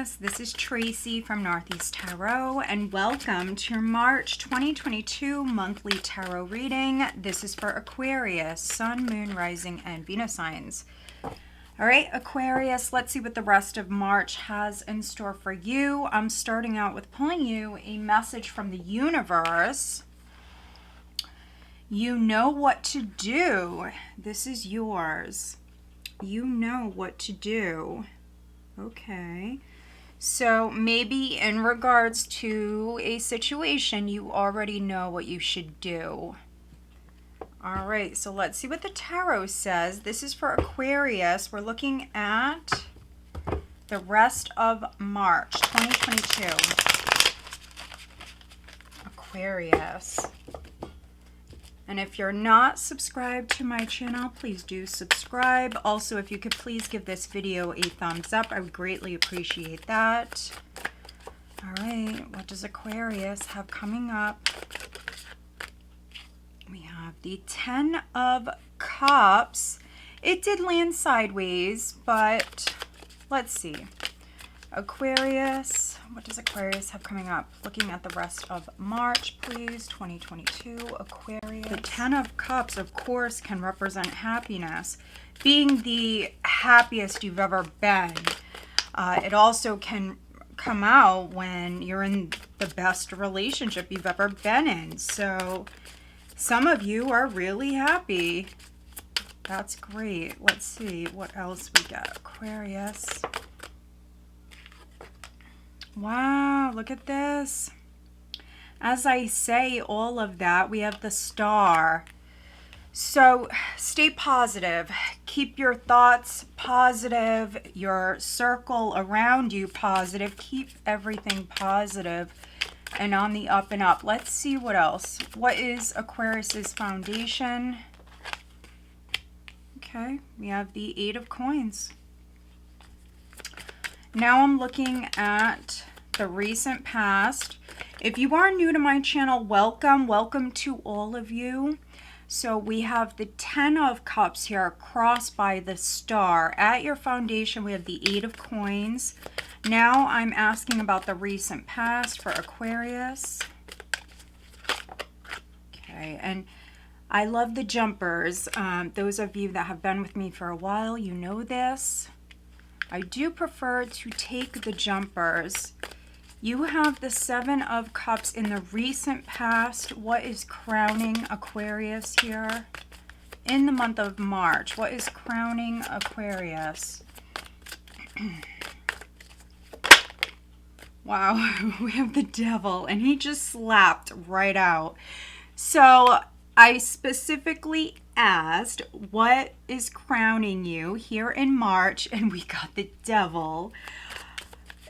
Aquarius, this is Tracy from Northeast Tarot, and welcome to your March 2022 monthly tarot reading. This is for Aquarius, Sun, Moon, Rising, and Venus signs. All right, Aquarius, let's see what the rest of March has in store for you. I'm starting out with pulling you a message from the universe. You know what to do. This is yours. You know what to do. Okay. So maybe in regards to a situation, you already know what you should do. All right, so let's see what the tarot says. This is for Aquarius. We're looking at the rest of March 2022. Aquarius. And if you're not subscribed to my channel, please do subscribe. Also, if you could please give this video a thumbs up, I would greatly appreciate that. All right, what does Aquarius have coming up? We have the 10 of Cups. It did land sideways, but let's see. Aquarius, what does Aquarius have coming up? Looking at the rest of March, please, 2022, Aquarius. The 10 of Cups, of course, can represent happiness. Being the happiest you've ever been. It also can come out when you're in the best relationship you've ever been in. So some of you are really happy. That's great. Let's see what else we got. Aquarius. Wow, look at this. As I say all of that, we have the Star. So stay positive. Keep your thoughts positive, your circle around you positive. Keep everything positive and on the up and up. Let's see what else. What is Aquarius's foundation? Okay, we have the 8 of Coins. Now I'm looking at the recent past. If you are new to my channel, welcome to all of you. So we have the 10 of Cups here crossed by the Star. At your foundation, we have the 8 of Coins. Now I'm asking about the recent past for Aquarius. Okay, and I love the jumpers. Those of you that have been with me for a while, you know this. I do prefer to take the jumpers. You have the 7 of Cups in the recent past. What is crowning Aquarius here in the month of March? What is crowning Aquarius? Wow, we have the Devil, and he just slapped right out. So I specifically asked, what is crowning you here in March? And we got the Devil.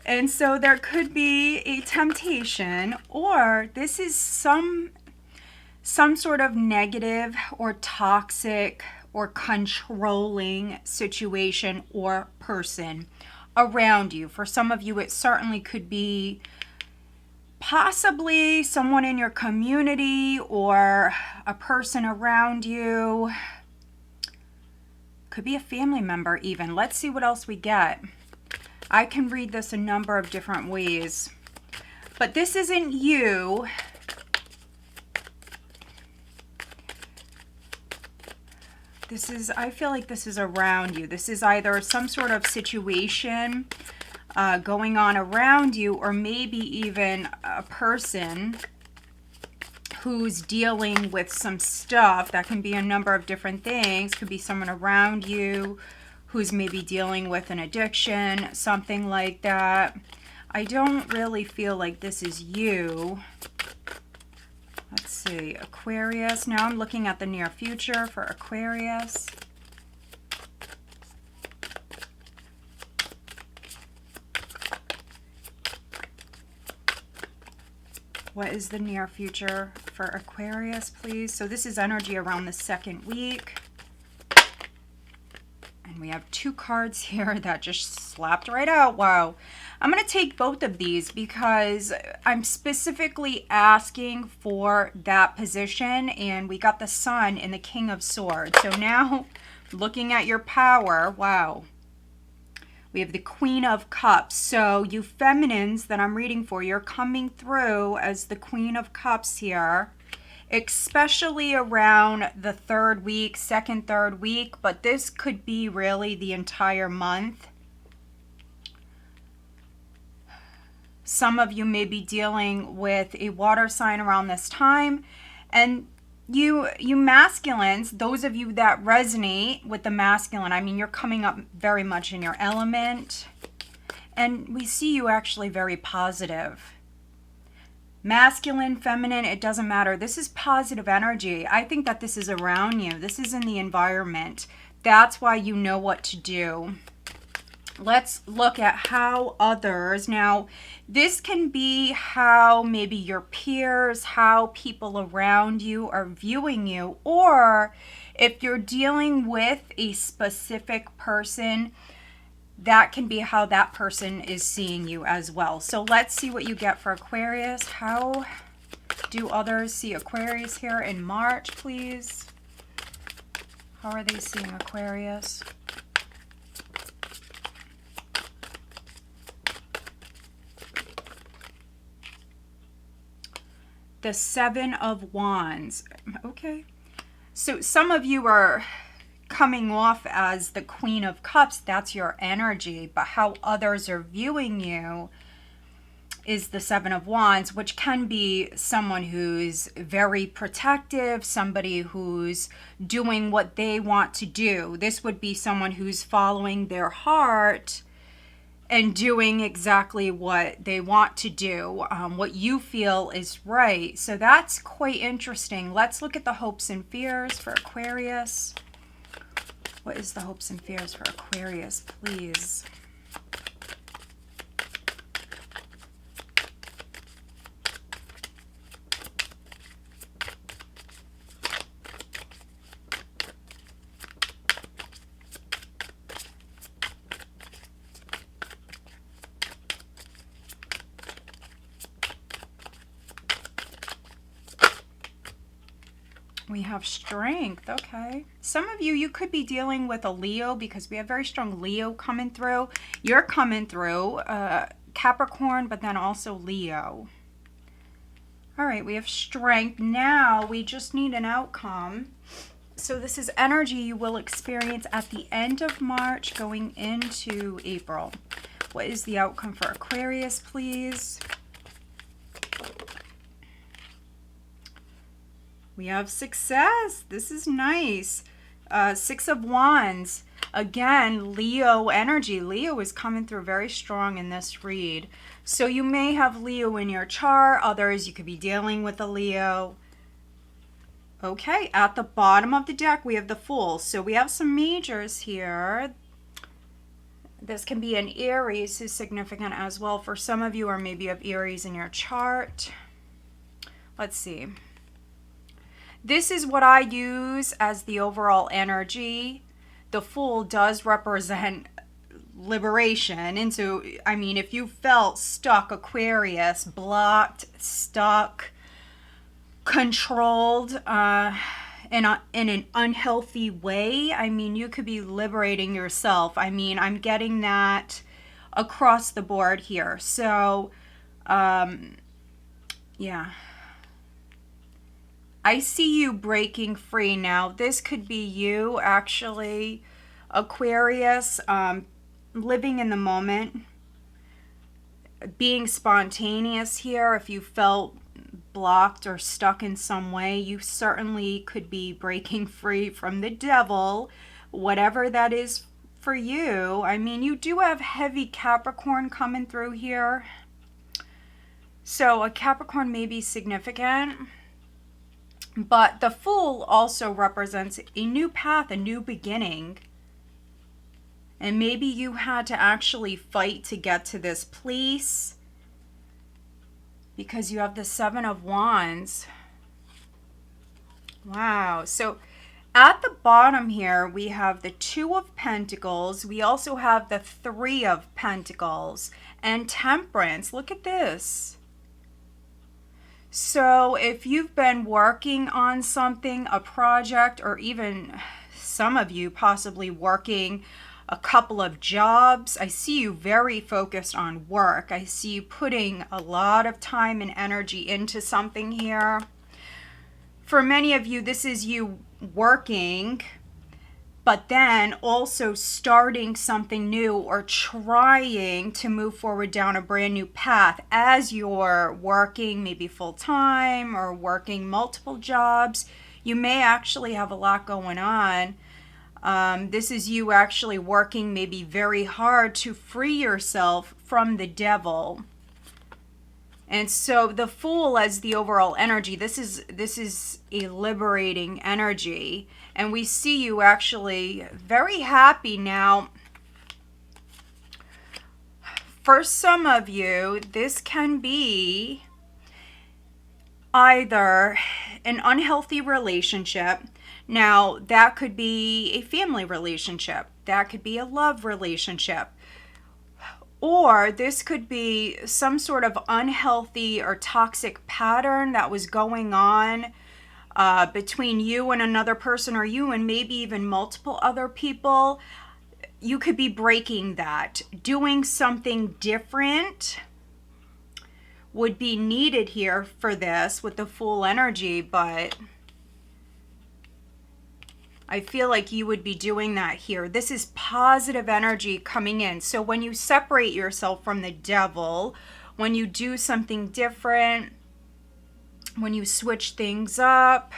And so there could be a temptation, or this is some sort of negative or toxic or controlling situation or person around you. For some of you, it certainly could be possibly someone in your community or a person around you. Could be a family member even. Let's see what else we get. I can read this a number of different ways. But this isn't you. This is, I feel like this is around you. This is either some sort of situation going on around you, or maybe even a person who's dealing with some stuff. That can be a number of different things. Could be someone around you who's maybe dealing with an addiction, something like that. I don't really feel like this is you. Let's see, Aquarius. Now I'm looking at the near future for Aquarius. What is the near future for Aquarius, please? So this is energy around the second week. And we have 2 cards here that just slapped right out. Wow. I'm going to take both of these because I'm specifically asking for that position. And we got the Sun and the King of Swords. So now looking at your power, wow. We have the Queen of Cups. So you feminines that I'm reading for, you're coming through as the Queen of Cups here, especially around the third week, second, third week, but this could be really the entire month. Some of you may be dealing with a water sign around this time, and you masculines, those of you that resonate with the masculine, I mean, you're coming up very much in your element, and we see you actually very positive. Masculine, feminine, it doesn't matter. This is positive energy. I think that this is around you. This is in the environment. That's why you know what to do. Let's look at how others, now this can be how maybe your peers, how people around you are viewing you, or if you're dealing with a specific person, that can be how that person is seeing you as well. So let's see what you get for Aquarius. How do others see Aquarius here in March, please? How are they seeing Aquarius? The Seven of Wands. Okay. So some of you are coming off as the Queen of Cups. That's your energy. But how others are viewing you is the Seven of Wands, which can be someone who's very protective, somebody who's doing what they want to do. This would be someone who's following their heart and doing exactly what they want to do, what you feel is right. So that's quite interesting. Let's look at the hopes and fears for Aquarius. What is the hopes and fears for Aquarius, please? We have strength. Okay. Some of you could be dealing with a Leo because we have very strong Leo coming through. You're coming through Capricorn, but then also Leo. All right. We have strength. Now we just need an outcome. So this is energy you will experience at the end of March going into April. What is the outcome for Aquarius, please? We have success. This is nice. Six of Wands. Again, Leo energy. Leo is coming through very strong in this read. So you may have Leo in your chart. Others, you could be dealing with a Leo. Okay, at the bottom of the deck, we have the Fool. So we have some majors here. This can be an Aries who's significant as well. For some of you, or maybe you have Aries in your chart. Let's see. This is what I use as the overall energy. The Fool does represent liberation. And so, I mean, if you felt stuck, Aquarius, blocked, stuck, controlled in an unhealthy way, I mean, you could be liberating yourself. I mean, I'm getting that across the board here. So, yeah. I see you breaking free now. This could be you, actually, Aquarius, living in the moment, being spontaneous here. If you felt blocked or stuck in some way, you certainly could be breaking free from the devil, whatever that is for you. I mean, you do have heavy Capricorn coming through here. So a Capricorn may be significant. But the Fool also represents a new path, a new beginning. And maybe you had to actually fight to get to this place because you have the Seven of Wands. Wow. So at the bottom here, we have the Two of Pentacles. We also have the Three of Pentacles and Temperance. Look at this. So if you've been working on something, a project, or even some of you possibly working a couple of jobs. I see you very focused on work. I see you putting a lot of time and energy into something here. For many of you, this is you working, but then also starting something new or trying to move forward down a brand new path as you're working, maybe full-time or working multiple jobs. You may actually have a lot going on. This is you actually working maybe very hard to free yourself from the devil. And so the Fool as the overall energy, this is a liberating energy. And we see you actually very happy now. For some of you, this can be either an unhealthy relationship. Now, that could be a family relationship. That could be a love relationship. Or this could be some sort of unhealthy or toxic pattern that was going on between you and another person, or you and maybe even multiple other people. You could be breaking that. Doing something different would be needed here for this with the Fool energy, but I feel like you would be doing that here. This is positive energy coming in. So when you separate yourself from the devil, when you do something different, when you switch things up,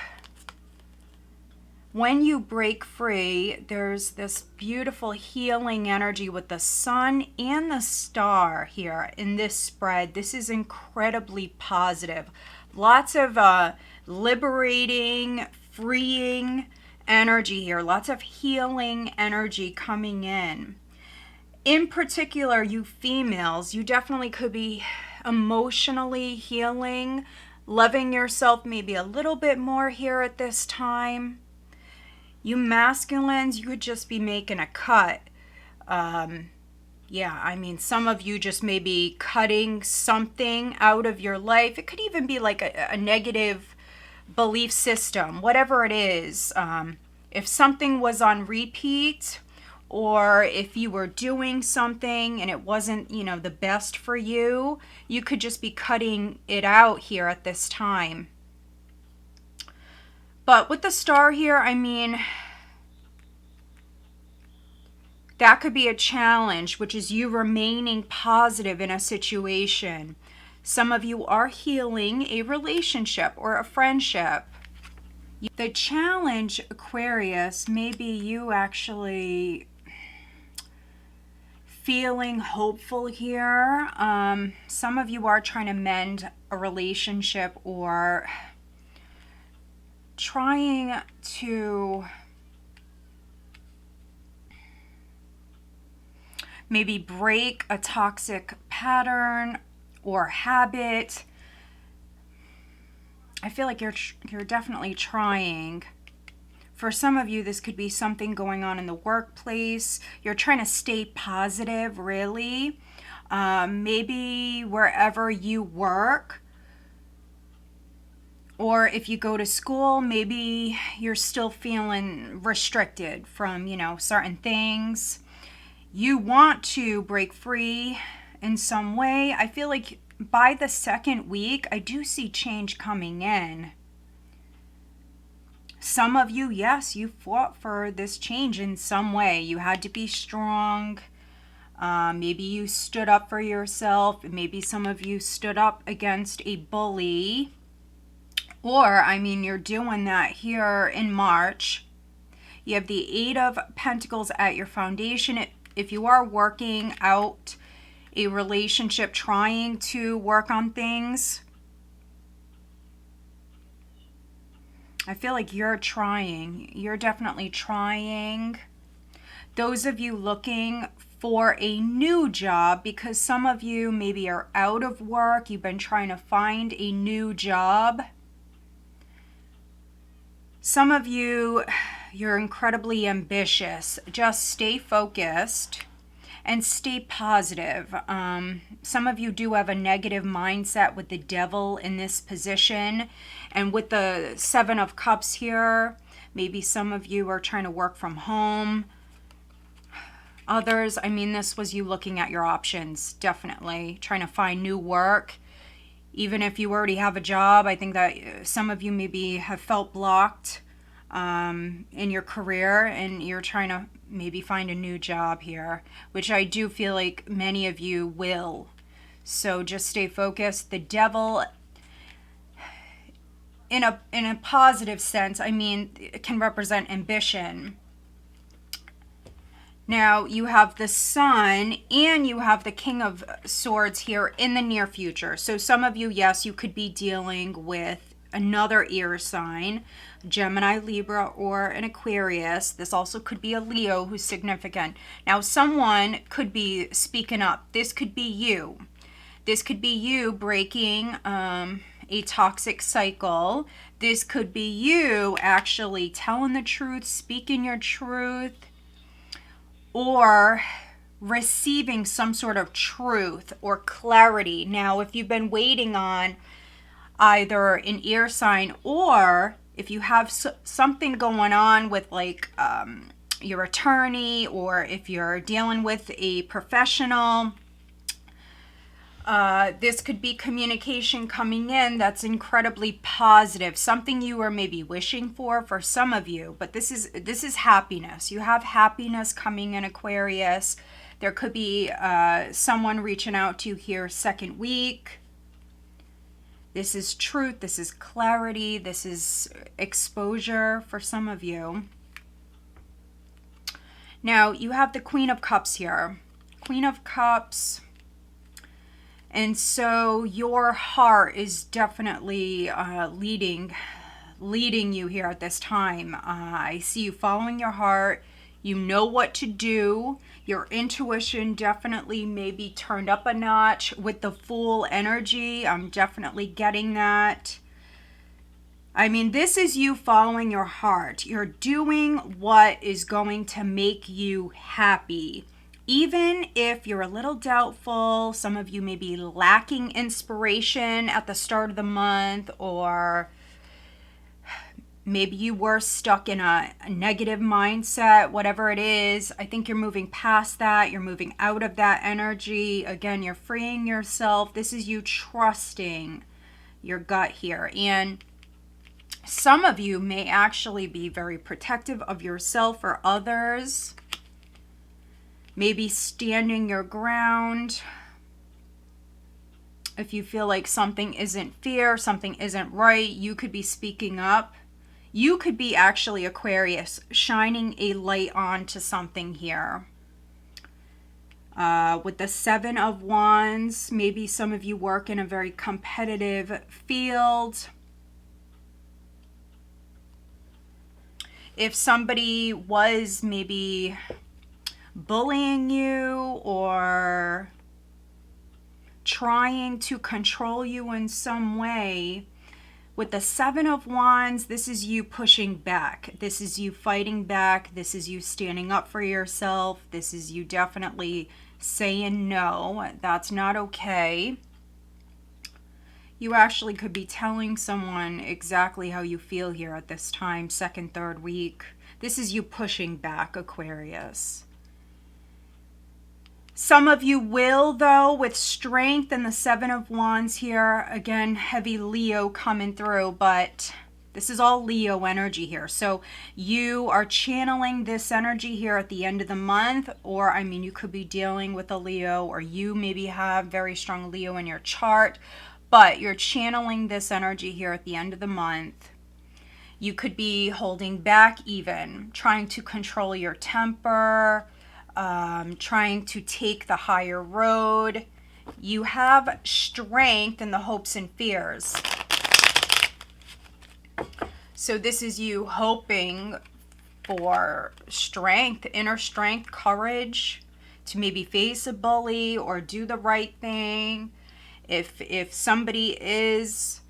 when you break free, there's this beautiful healing energy with the sun and the star here in this spread. This is incredibly positive. Lots of liberating, freeing energy here. Lots of healing energy coming in. In particular, you females, you definitely could be emotionally healing, loving yourself maybe a little bit more here at this time. You masculines, you could just be making a cut. Yeah, I mean, some of you just may be cutting something out of your life. It could even be like a negative belief system, whatever it is. If something was on repeat, or if you were doing something and it wasn't, you know, the best for you, you could just be cutting it out here at this time. But with the star here, I mean, that could be a challenge, which is you remaining positive in a situation. Some of you are healing a relationship or a friendship. The challenge, Aquarius, may be you actually feeling hopeful here. Some of you are trying to mend a relationship or trying to maybe break a toxic pattern or habit. I feel like you're definitely trying. For some of you, this could be something going on in the workplace. You're trying to stay positive, really. Maybe wherever you work, or if you go to school, maybe you're still feeling restricted from, you know, certain things. You want to break free in some way. I feel like by the second week, I do see change coming in. Some of you, yes, you fought for this change in some way. You had to be strong. Maybe you stood up for yourself. Maybe some of you stood up against a bully. Or, I mean, you're doing that here in March. You have the Eight of Pentacles at your foundation. If you are working out a relationship, trying to work on things, I feel like you're trying. You're definitely trying. Those of you looking for a new job, because some of you maybe are out of work, you've been trying to find a new job. Some of you, you're incredibly ambitious. Just stay focused and stay positive. Some of you do have a negative mindset with the devil in this position. And with the Seven of Cups here, maybe some of you are trying to work from home. Others, I mean, this was you looking at your options, definitely. Trying to find new work. Even if you already have a job, I think that some of you maybe have felt blocked in your career, and you're trying to maybe find a new job here, which I do feel like many of you will. So just stay focused. The devil, in a positive sense, I mean, it can represent ambition. Now you have the Sun and you have the King of Swords here in the near future. So some of you, yes, you could be dealing with another air sign, Gemini, Libra, or an Aquarius. This also could be a Leo who's significant. Now someone could be speaking up. This could be you. This could be you breaking a toxic cycle. This could be you actually telling the truth, speaking your truth, or receiving some sort of truth or clarity. Now, if you've been waiting on either an air sign, or if you have something going on with like your attorney, or if you're dealing with a professional, this could be communication coming in that's incredibly positive, something you were maybe wishing for some of you. But this is happiness. You have happiness coming in, Aquarius. There could be someone reaching out to you here second week. This is truth. This is clarity. This is exposure for some of you. Now you have the Queen of Cups here. Queen of Cups. And so your heart is definitely leading you here at this time. I see you following your heart. You know what to do. Your intuition definitely may be turned up a notch with the Fool energy. I'm definitely getting that. I mean, this is you following your heart. You're doing what is going to make you happy. Even if you're a little doubtful, some of you may be lacking inspiration at the start of the month, or maybe you were stuck in a negative mindset, whatever it is. I think you're moving past that. You're moving out of that energy. Again, you're freeing yourself. This is you trusting your gut here. And some of you may actually be very protective of yourself or others. Maybe standing your ground. If you feel like something isn't fair, something isn't right, you could be speaking up. You could be actually, Aquarius, shining a light on to something here. With the Seven of Wands, maybe some of you work in a very competitive field. If somebody was maybe bullying you or trying to control you in some way, with the Seven of Wands, this is you pushing back. This is you fighting back. This is you standing up for yourself. This is you definitely saying no, that's not okay. You actually could be telling someone exactly how you feel here at this time, second, third week. This is you pushing back, Aquarius. Some of you will, though, with strength and the Seven of Wands here. Again, heavy Leo coming through, but this is all Leo energy here. So you are channeling this energy here at the end of the month, or, I mean, you could be dealing with a Leo, or you maybe have very strong Leo in your chart, but you're channeling this energy here at the end of the month. You could be holding back even, trying to control your temper, trying to take the higher road. You have strength in the hopes and fears. So this is you hoping for strength, inner strength, courage to maybe face a bully or do the right thing. If somebody is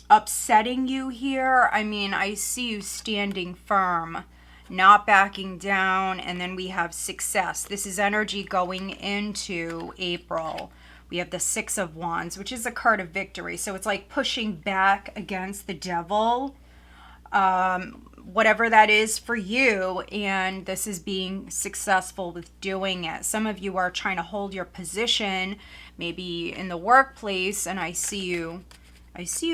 upsetting you here, I mean, I see you standing firm, not backing down, and then we have success. This is energy going into April. We have the Six of Wands, which is a card of victory. So it's like pushing back against the devil. whatever that is for you, and this is being successful with doing it. Some of you are trying to hold your position, maybe in the workplace, and I see you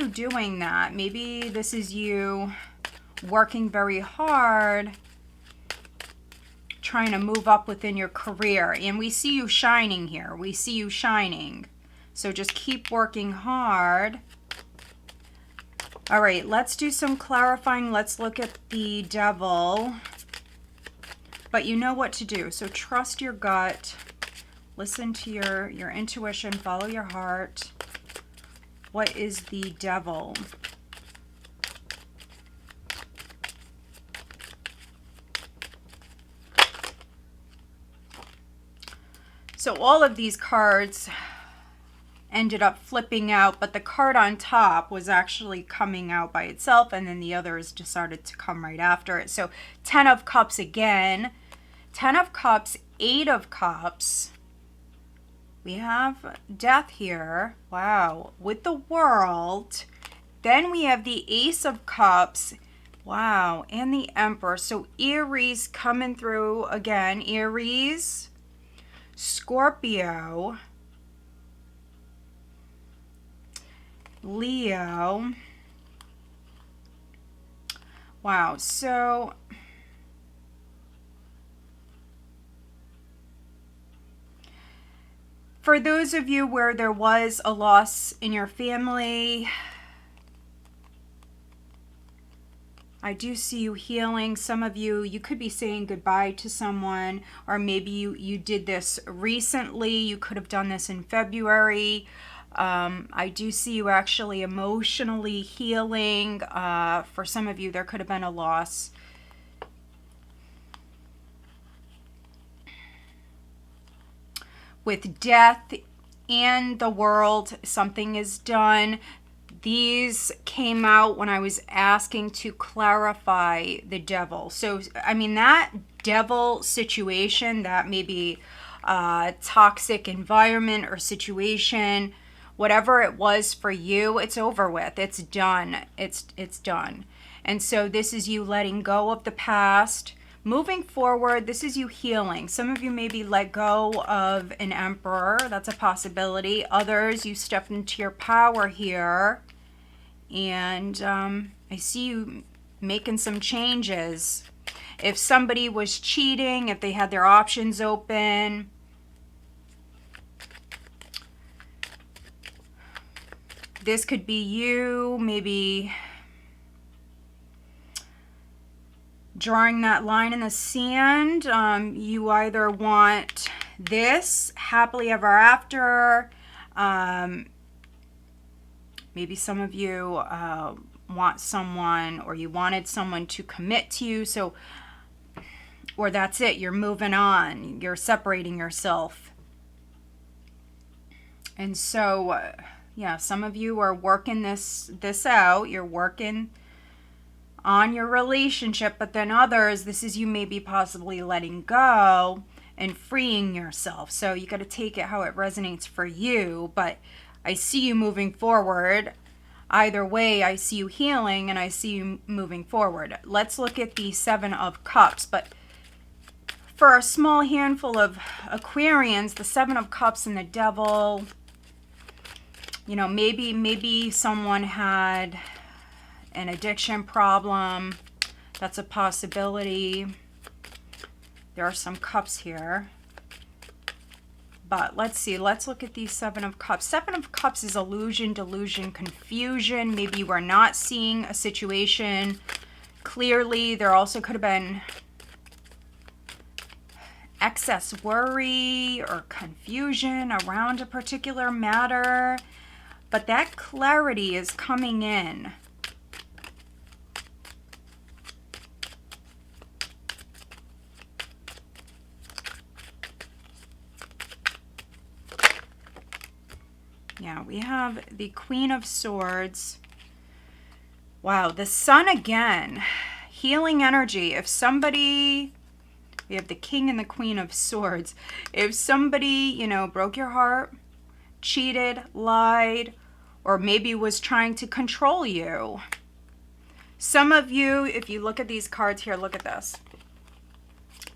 doing that. Maybe this is you working very hard, trying to move up within your career, and we see you shining here. We see you shining. So just keep working hard. All right, let's do some clarifying. Let's look at the devil. But you know what to do. So trust your gut. Listen to your intuition. Follow your heart. What is the devil? So all of these cards ended up flipping out, but the card on top was actually coming out by itself, and then the others decided to come right after it. So 10 of Cups again, 10 of Cups, 8 of Cups. We have Death here. Wow, with the World. Then we have the Ace of Cups. Wow, and the Emperor. So Aries coming through again. Aries, Scorpio, Leo. Wow, so for those of you where there was a loss in your family, I do see you healing. Some of you, you could be saying goodbye to someone, or maybe you did this recently. You could have done this in February. I do see you actually emotionally healing. For some of you, there could have been a loss. With Death and the World, something is done. These came out when I was asking to clarify the devil. So, I mean, that devil situation, that maybe toxic environment or situation, whatever it was for you, it's over with. It's done. It's done. And so this is you letting go of the past. Moving forward, this is you healing. Some of you maybe let go of an Emperor. That's a possibility. Others, you stepped into your power here. And I see you making some changes. If somebody was cheating, if they had their options open, this could be you maybe drawing that line in the sand. You either want this happily ever after. Maybe some of you want someone, or you wanted someone to commit to you. So, or that's it. You're moving on. You're separating yourself. And so, yeah, some of you are working this out. You're working on your relationship, but then others, this is you maybe possibly letting go and freeing yourself. So you got to take it how it resonates for you, but I see you moving forward. Either way, I see you healing and I see you moving forward. Let's look at the 7 of Cups. But for a small handful of Aquarians, the 7 of Cups and the Devil, you know, maybe someone had an addiction problem. That's a possibility. There are some cups here. But let's see. Let's look at these 7 of Cups. 7 of Cups is illusion, delusion, confusion. Maybe you are not seeing a situation clearly. There also could have been excess worry or confusion around a particular matter. But that clarity is coming in. Yeah, we have the Queen of Swords. Wow, the Sun again. Healing energy. If somebody, we have the King and the Queen of Swords. If somebody, you know, broke your heart, cheated, lied, or maybe was trying to control you, Some of you, if you look at these cards here, look at this.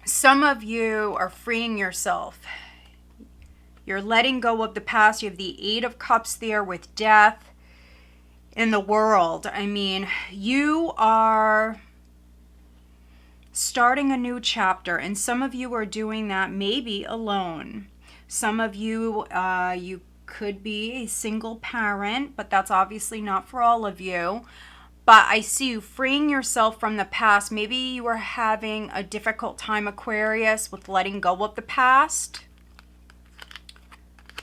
Some of you are freeing yourself. You're letting go of the past. You have the Eight of Cups there with death in the world. I mean, you are starting a new chapter, and some of you are doing that maybe alone. Some of you, you could be a single parent, but that's obviously not for all of you. But I see you freeing yourself from the past. Maybe you were having a difficult time, Aquarius, with letting go of the past.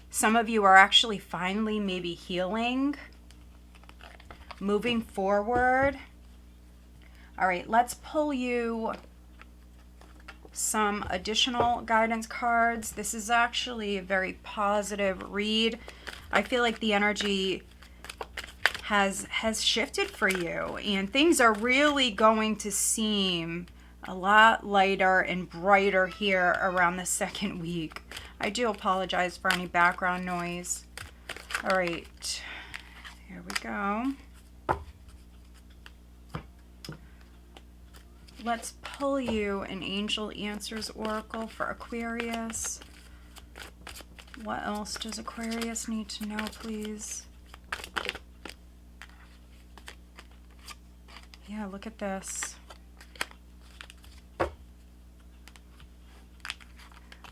Some of you are actually finally maybe healing, moving forward. All right, let's pull you some additional guidance cards. This is actually a very positive read. I feel like the energy has shifted for you, and things are really going to seem a lot lighter and brighter here around the second week. I do apologize for any background noise. All right, here we go. Let's pull you an Angel Answers Oracle for Aquarius. What else does Aquarius need to know, please? Yeah, look at this.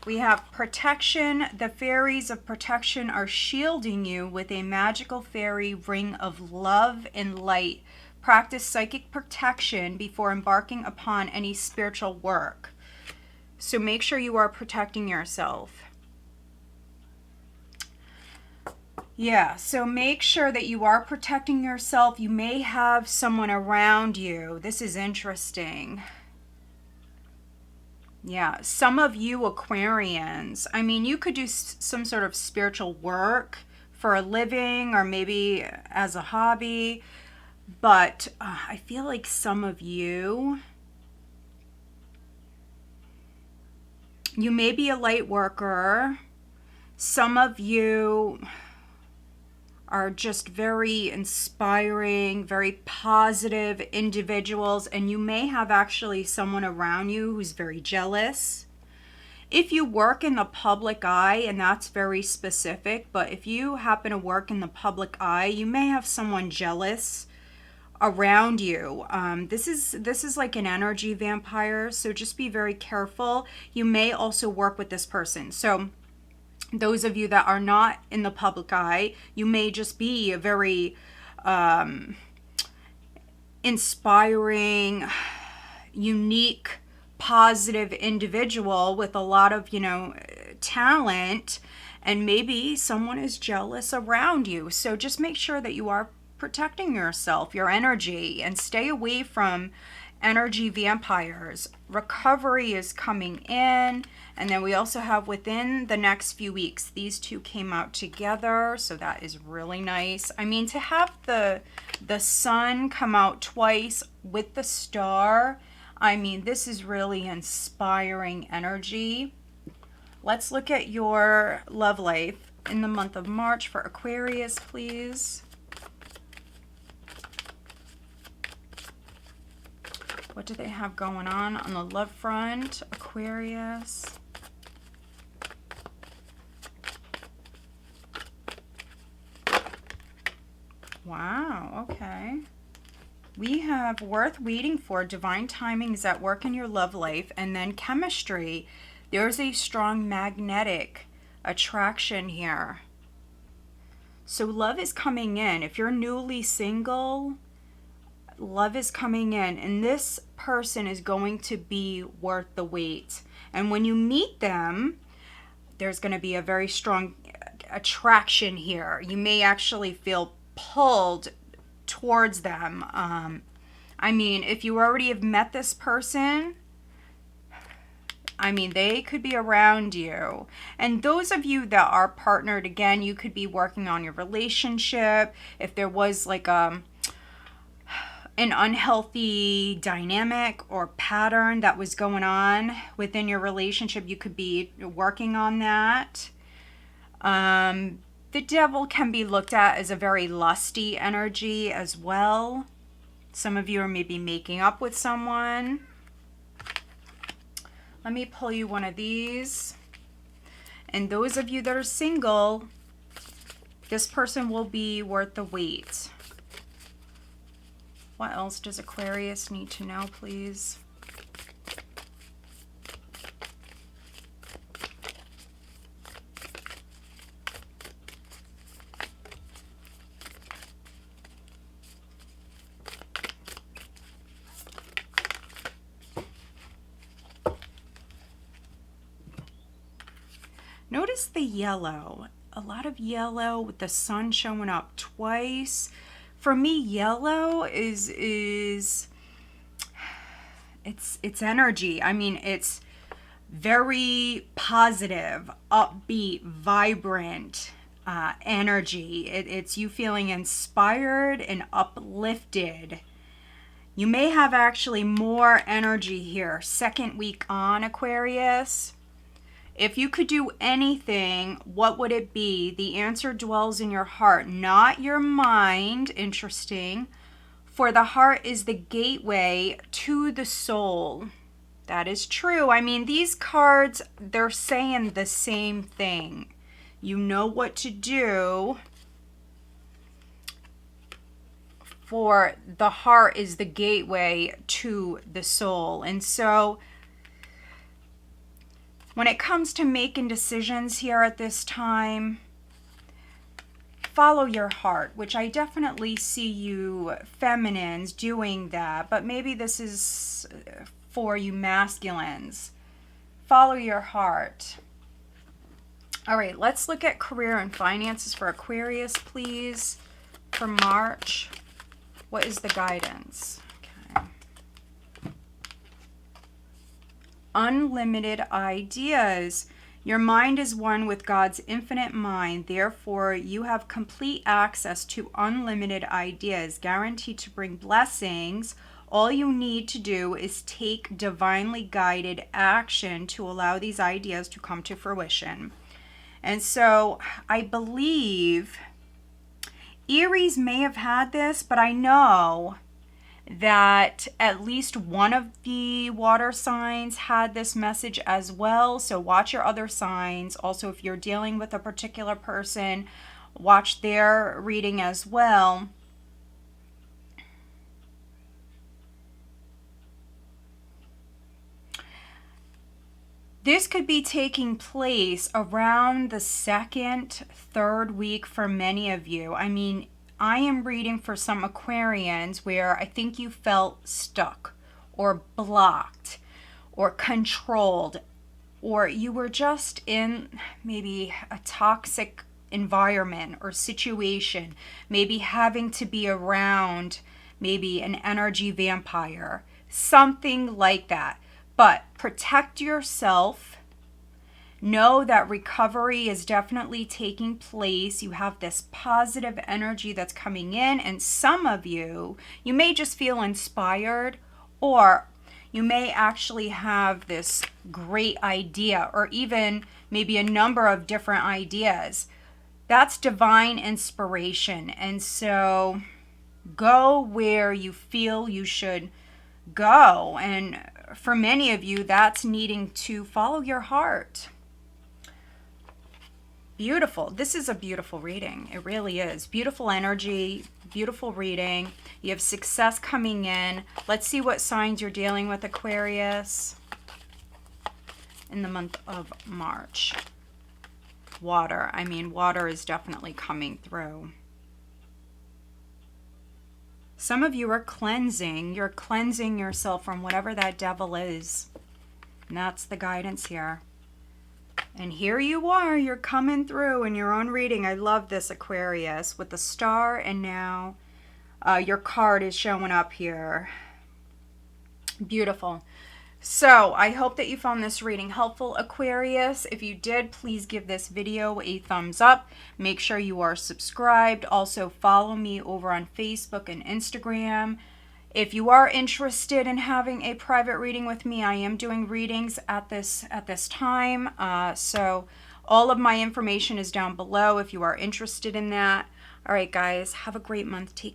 We have protection. The fairies of protection are shielding you with a magical fairy ring of love and light. Practice psychic protection before embarking upon any spiritual work. So make sure you are protecting yourself. Yeah, so make sure that you are protecting yourself. You may have someone around you. This is interesting. Yeah, some of you Aquarians, I mean, you could do some sort of spiritual work for a living or maybe as a hobby, but I feel like some of you, you may be a light worker. Some of you are just very inspiring, very positive individuals, and you may have actually someone around you who's very jealous. If you work in the public eye, and that's very specific, but if you happen to work in the public eye, you may have someone jealous around you. This is like an energy vampire, so just be very careful. You may also work with this person. So those of you that are not in the public eye, you may just be a very inspiring, unique, positive individual with a lot of, talent, and maybe someone is jealous around you. So just make sure that you are protecting yourself, your energy, and stay away from energy vampires. Recovery is coming in. And then we also have within the next few weeks, these two came out together. So that is really nice. I mean, to have the sun come out twice with the star, I mean, this is really inspiring energy. Let's look at your love life in the month of March for Aquarius, please. What do they have going on the love front, Aquarius? Wow, okay. We have worth waiting for. Divine timing is at work in your love life. And then chemistry. There's a strong magnetic attraction here. So love is coming in. If you're newly single, love is coming in. And this person is going to be worth the wait. And when you meet them, there's going to be a very strong attraction here. You may actually feel pulled towards them. I mean, if you already have met this person, I mean, they could be around you. And those of you that are partnered, again, you could be working on your relationship. If there was like an unhealthy dynamic or pattern that was going on within your relationship, you could be working on that. The devil can be looked at as a very lusty energy as well. Some of you are maybe making up with someone. Let me pull you one of these. And those of you that are single, this person will be worth the wait. What else does Aquarius need to know, please? Notice the yellow. A lot of yellow with the sun showing up twice. For me, yellow is it's energy. I mean, it's very positive, upbeat, vibrant energy. It's you feeling inspired and uplifted. You may have actually more energy here. Second week on, Aquarius. If you could do anything, what would it be? The answer dwells in your heart, not your mind. Interesting. For the heart is the gateway to the soul. That is true. I mean, these cards, they're saying the same thing. You know what to do. For the heart is the gateway to the soul. And so when it comes to making decisions here at this time, follow your heart, which I definitely see you feminines doing that, but maybe this is for you masculines. Follow your heart. All right, let's look at career and finances for Aquarius, please, for March. What is the guidance? Unlimited ideas. Your mind is one with God's infinite mind. Therefore, you have complete access to unlimited ideas, guaranteed to bring blessings. All you need to do is take divinely guided action to allow these ideas to come to fruition. And so I believe Aries may have had this, but I know that at least one of the water signs had this message as well. So watch your other signs. Also, if you're dealing with a particular person, watch their reading as well. This could be taking place around the second, third week for many of you. I mean, I am reading for some Aquarians where I think you felt stuck or blocked or controlled, or you were just in maybe a toxic environment or situation, maybe having to be around maybe an energy vampire, something like that. But protect yourself. Know that recovery is definitely taking place. You have this positive energy that's coming in, and some of you, you may just feel inspired, or you may actually have this great idea, or even maybe a number of different ideas. That's divine inspiration. And so go where you feel you should go. And for many of you, that's needing to follow your heart. Beautiful. This is a beautiful reading. It really is. Beautiful energy, beautiful reading. You have success coming in. Let's see what signs you're dealing with, Aquarius, in the month of March. Water. I mean, water is definitely coming through. Some of you are cleansing. You're cleansing yourself from whatever that devil is. And that's the guidance here. And here you are, you're coming through in your own reading. I love this, Aquarius, with the star, and now your card is showing up here. Beautiful. So I hope that you found this reading helpful, Aquarius. If you did, please give this video a thumbs up. Make sure you are subscribed. Also follow me over on Facebook and Instagram. If you are interested in having a private reading with me, I am doing readings at this time. So all of my information is down below if you are interested in that. All right, guys, have a great month. Take care.